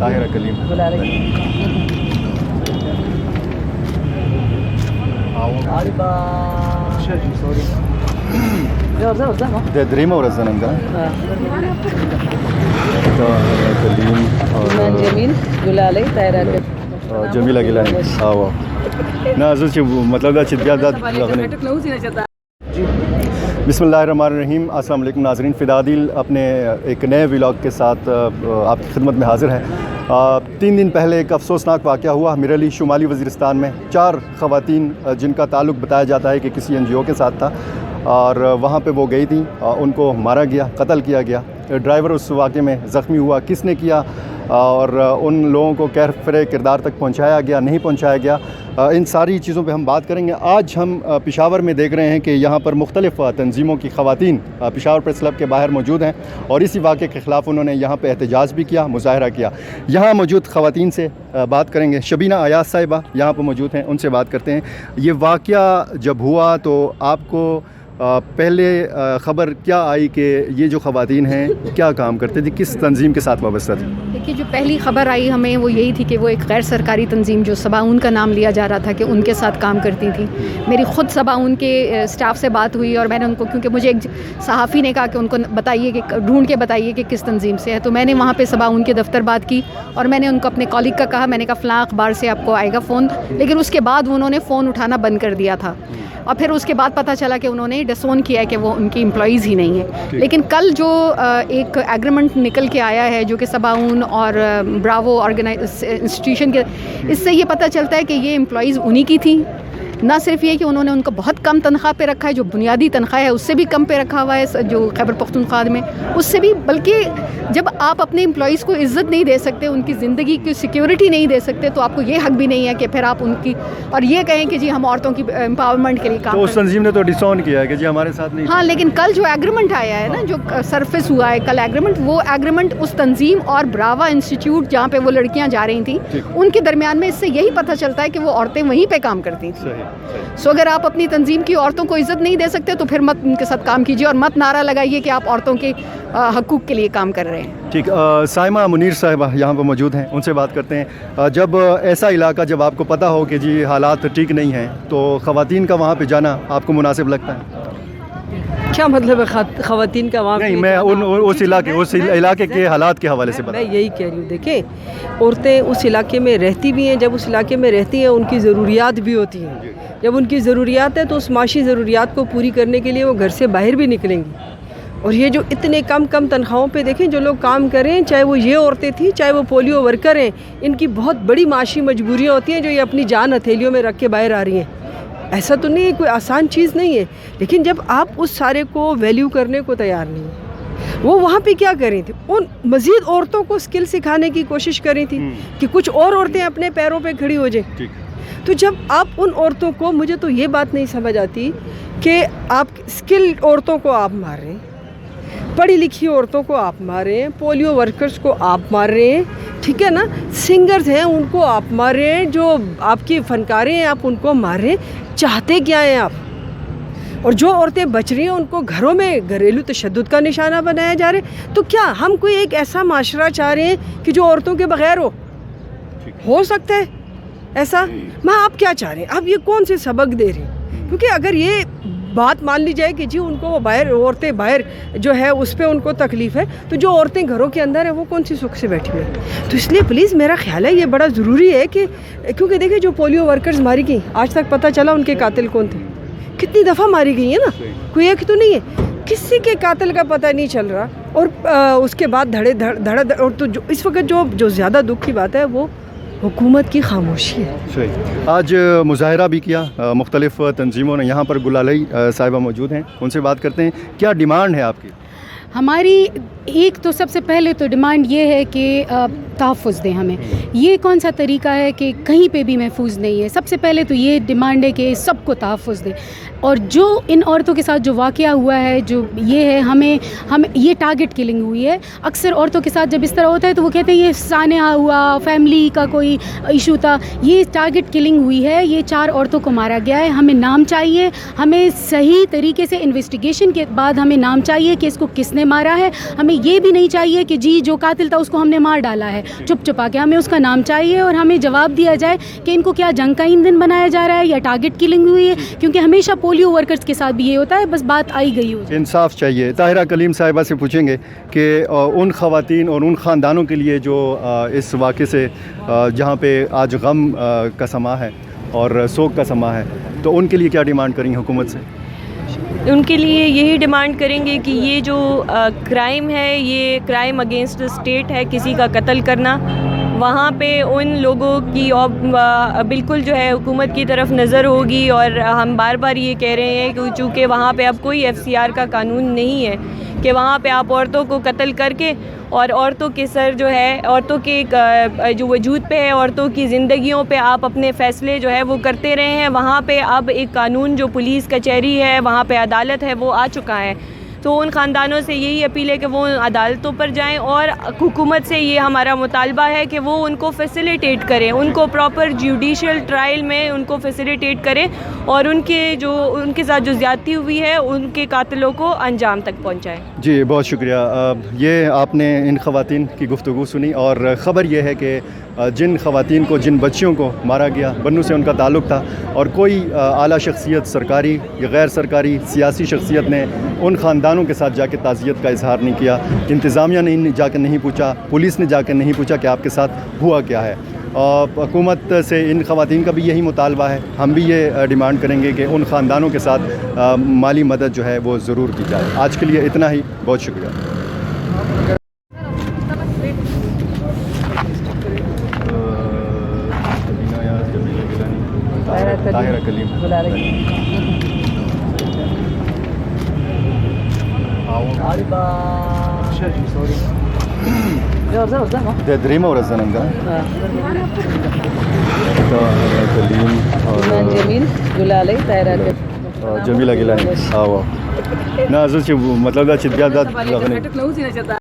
طاہرہ کلیم دریمة ورا الزلمة ده طاهرة كليم جمیل گلالي طاهرة جميلة گیلانی واو نه زه چې مطلب دا چې بیا دا بسم اللہ الرحمن الرحیم. السلام علیکم ناظرین. فدا عادل اپنے ایک نئے ولاگ کے ساتھ آپ کی خدمت میں حاضر ہے. 3 دن پہلے ایک افسوسناک واقعہ ہوا میرلی شمالی وزیرستان میں. 4 خواتین جن کا تعلق بتایا جاتا ہے کہ کسی NGO کے ساتھ تھا اور وہاں پہ وہ گئی تھیں, ان کو مارا گیا, قتل کیا گیا. ڈرائیور اس واقعے میں زخمی ہوا. کس نے کیا اور ان لوگوں کو کیفر کردار تک پہنچایا گیا نہیں پہنچایا گیا, ان ساری چیزوں پہ ہم بات کریں گے. آج ہم پشاور میں دیکھ رہے ہیں کہ یہاں پر مختلف تنظیموں کی خواتین پشاور پریس کلب کے باہر موجود ہیں اور اسی واقعے کے خلاف انہوں نے یہاں پہ احتجاج بھی کیا, مظاہرہ کیا. یہاں موجود خواتین سے بات کریں گے. شبینہ ایاز صاحبہ یہاں پہ موجود ہیں, ان سے بات کرتے ہیں. یہ واقعہ جب ہوا تو آپ کو پہلے خبر کیا آئی کہ یہ جو خواتین ہیں کیا کام کرتے تھے, کس تنظیم کے ساتھ وابستہ تھی؟ دیکھیے جو پہلی خبر آئی ہمیں وہ یہی تھی کہ وہ ایک غیر سرکاری تنظیم جو سباؤن کا نام لیا جا رہا تھا کہ ان کے ساتھ کام کرتی تھی. میری خود سباؤن کے اسٹاف سے بات ہوئی اور میں نے ان کو, کیونکہ مجھے ایک صحافی نے کہا کہ ان کو بتائیے کہ ڈھونڈ کے بتائیے کہ کس تنظیم سے ہے, تو میں نے وہاں پہ سباؤن کے دفتر بات کی اور میں نے ان کو اپنے کالیگ کا کہا, میں نے کہا فلاں اخبار سے آپ کو آئے گا فون, لیکن اس کے بعد انہوں نے فون اٹھانا بند کر دیا تھا. اور پھر اس کے بعد پتہ چلا کہ انہوں نے ڈسون کیا ہے کہ وہ ان کی امپلائیز ہی نہیں ہے. لیکن کل جو ایک ایگریمنٹ نکل کے آیا ہے جو کہ سباؤن اور براوو انسٹیٹیوشن کے, اس سے یہ پتہ چلتا ہے کہ یہ امپلائیز انہی کی تھیں. نہ صرف یہ کہ انہوں نے ان کو بہت کم تنخواہ پہ رکھا ہے, جو بنیادی تنخواہ ہے اس سے بھی کم پہ رکھا ہوا ہے جو خیبر پختونخوا میں, اس سے بھی, بلکہ جب آپ اپنے امپلائیز کو عزت نہیں دے سکتے, ان کی زندگی کی سیکیورٹی نہیں دے سکتے, تو آپ کو یہ حق بھی نہیں ہے کہ پھر آپ ان کی اور یہ کہیں کہ جی ہم عورتوں کی امپاورمنٹ کے لیے کام کریں. تو اس تنظیم نے تو ڈسون کیا ہے کہ جی ہمارے ساتھ نہیں. ہاں, لیکن کل جو ایگریمنٹ آیا ہے نا, جو سرفس ہوا ہے کل ایگریمنٹ, وہ ایگریمنٹ اس تنظیم اور براوا انسٹیٹیوٹ جہاں پہ وہ لڑکیاں جا رہی تھیں ان کے درمیان میں, اس سے یہی پتہ چلتا ہے کہ وہ عورتیں وہیں پہ کام کرتی تھیں. سو اگر آپ اپنی تنظیم کی عورتوں کو عزت نہیں دے سکتے تو پھر مت ان کے ساتھ کام کیجیے اور مت نعرہ لگائیے کہ آپ عورتوں کے حقوق کے لیے کام کر رہے ہیں. ٹھیک. سائمہ منیر صاحبہ یہاں پہ موجود ہیں, ان سے بات کرتے ہیں. جب ایسا علاقہ جب آپ کو پتہ ہو کہ جی حالات ٹھیک نہیں ہیں تو خواتین کا وہاں پہ جانا آپ کو مناسب لگتا ہے؟ کیا مطلب ہے خواتین کا وہاں؟ نہیں, میں اس علاقے کے حالات کے حوالے سے میں یہی کہہ رہی ہوں. دیکھیں, عورتیں اس علاقے میں رہتی بھی ہیں, جب اس علاقے میں رہتی ہیں ان کی ضروریات بھی ہوتی ہیں. جب ان کی ضروریات ہے تو اس معاشی ضروریات کو پوری کرنے کے لیے وہ گھر سے باہر بھی نکلیں گی. اور یہ جو اتنے کم تنخواہوں پہ دیکھیں جو لوگ کام کریں, چاہے وہ یہ عورتیں تھیں چاہے وہ پولیو ورکر ہیں, ان کی بہت بڑی معاشی مجبوریاں ہوتی ہیں جو یہ اپنی جان ہتھیلیوں میں رکھ کے باہر آ رہی ہیں. ایسا تو نہیں ہے, کوئی آسان چیز نہیں ہے. لیکن جب آپ اس سارے کو ویلیو کرنے کو تیار نہیں ہیں, وہ وہاں پہ کیا کر رہی تھی, ان مزید عورتوں کو اسکل سکھانے کی کوشش کر رہی تھی کہ کچھ اور عورتیں اپنے پیروں پہ کھڑی ہو جائیں. تو جب آپ ان عورتوں کو, مجھے تو یہ بات نہیں سمجھ آتی کہ آپ اسکل عورتوں کو آپ مار رہے ہیں, پڑھی لکھی عورتوں کو آپ مار رہے ہیں, پولیو ورکرز کو آپ مار رہے ہیں, ٹھیک ہے نا, سنگرز ہیں ان کو آپ مار رہے ہیں, جو آپ کی فنکاریں ہیں آپ ان کو مار رہے ہیں. چاہتے کیا ہیں آپ؟ اور جو عورتیں بچ رہی ہیں ان کو گھروں میں گھریلو تشدد کا نشانہ بنایا جا رہا ہے. تو کیا ہم کوئی ایک ایسا معاشرہ چاہ رہے ہیں کہ جو عورتوں کے بغیر ہو سکتا ہے ایسا؟ ماں آپ کیا چاہ رہے ہیں؟ آپ یہ کون سے سبق دے رہے ہیں؟ کیونکہ اگر یہ بات مان لی جائے کہ جی ان کو وہ باہر, عورتیں باہر جو ہے اس پہ ان کو تکلیف ہے, تو جو عورتیں گھروں کے اندر ہیں وہ کون سی سکھ سے بیٹھی ہوئی ہیں؟ تو اس لیے پلیز میرا خیال ہے یہ بڑا ضروری ہے کہ, کیونکہ دیکھیں جو پولیو ورکرز ماری گئیں آج تک پتہ چلا ان کے قاتل کون تھے, کتنی دفعہ ماری گئی ہیں نا, کوئی ایک تو نہیں ہے, کسی کے قاتل کا پتہ نہیں چل رہا. اور اس کے بعد دھڑ اور تو جو اس وقت جو زیادہ دکھ کی بات ہے وہ حکومت کی خاموشی ہے. صحیح. آج مظاہرہ بھی کیا مختلف تنظیموں نے. یہاں پر گلالی صاحبہ موجود ہیں, ان سے بات کرتے ہیں. کیا ڈیمانڈ ہے آپ کی؟ ہماری ایک تو سب سے پہلے تو ڈیمانڈ یہ ہے کہ تحفظ دیں ہمیں. یہ کون سا طریقہ ہے کہ کہیں پہ بھی محفوظ نہیں ہے؟ سب سے پہلے تو یہ ڈیمانڈ ہے کہ سب کو تحفظ دیں. اور جو ان عورتوں کے ساتھ جو واقعہ ہوا ہے, جو یہ ہے, ہم یہ ٹارگٹ کلنگ ہوئی ہے. اکثر عورتوں کے ساتھ جب اس طرح ہوتا ہے تو وہ کہتے ہیں یہ سانحہ ہوا, فیملی کا کوئی ایشو تھا. یہ ٹارگٹ کلنگ ہوئی ہے, یہ 4 عورتوں کو مارا گیا ہے. ہمیں نام چاہیے, ہمیں صحیح طریقے سے انویسٹیگیشن کے بعد ہمیں نام چاہیے کہ اس کو کس نے مارا ہے. ہمیں یہ بھی نہیں چاہیے کہ جی جو قاتل تھا اس کو ہم نے مار ڈالا ہے چھپ چھپا کے. ہمیں اس کا نام چاہیے اور ہمیں جواب دیا جائے کہ ان کو کیا جنگ کا ایندھن بنایا جا رہا ہے یا ٹارگٹ کلنگ ہوئی ہے, کیونکہ ہمیشہ پولیو ورکرز کے ساتھ بھی یہ ہوتا ہے. بس بات آئی گئی ہو. انصاف چاہیے. طاہرہ کلیم صاحبہ سے پوچھیں گے کہ ان خواتین اور ان خاندانوں کے لیے جو اس واقعے سے جہاں پہ آج غم کا سما ہے اور سوگ کا سما ہے, تو ان کے لیے کیا ڈیمانڈ کریں گے حکومت سے؟ ان کے لیے یہی ڈیمانڈ کریں گے کہ یہ جو کرائم ہے یہ کرائم اگینسٹ اسٹیٹ ہے, کسی کا قتل کرنا. وہاں پہ ان لوگوں کی بالکل جو ہے حکومت کی طرف نظر ہوگی, اور ہم بار بار یہ کہہ رہے ہیں کہ چونکہ وہاں پہ اب کوئی FCR کا قانون نہیں ہے کہ وہاں پہ آپ عورتوں کو قتل کر کے اور عورتوں کے سر جو ہے عورتوں کے جو وجود پہ ہے عورتوں کی زندگیوں پہ آپ اپنے فیصلے جو ہے وہ کرتے رہے ہیں. وہاں پہ اب ایک قانون جو پولیس کچہری ہے وہاں پہ عدالت ہے وہ آ چکا ہے. تو ان خاندانوں سے یہی اپیل ہے کہ وہ عدالتوں پر جائیں, اور حکومت سے یہ ہمارا مطالبہ ہے کہ وہ ان کو فیسیلیٹیٹ کریں, ان کو پراپر جوڈیشل ٹرائل میں ان کو فیسیلیٹیٹ کریں, اور ان کے ساتھ جو زیادتی ہوئی ہے ان کے قاتلوں کو انجام تک پہنچائیں. جی بہت شکریہ. یہ آپ نے ان خواتین کی گفتگو سنی, اور خبر یہ ہے کہ جن خواتین کو جن بچیوں کو مارا گیا بنو سے ان کا تعلق تھا, اور کوئی اعلیٰ شخصیت سرکاری یا غیر سرکاری سیاسی شخصیت نے ان خاندانوں کے ساتھ جا کے تعزیت کا اظہار نہیں کیا. انتظامیہ نے جا کے نہیں پوچھا, پولیس نے جا کے نہیں پوچھا کہ آپ کے ساتھ ہوا کیا ہے. حکومت سے ان خواتین کا بھی یہی مطالبہ ہے. ہم بھی یہ ڈیمانڈ کریں گے کہ ان خاندانوں کے ساتھ مالی مدد جو ہے وہ ضرور کی جائے. آج کے لیے اتنا ہی. بہت شکریہ. طاہرہ کلیم ده دريمة ولا الزننجة؟ طاهرة كليم جمیل گلالی طاهرة جميلة گیلانی. واو. نه زه چې مطلب دا چې بیا دا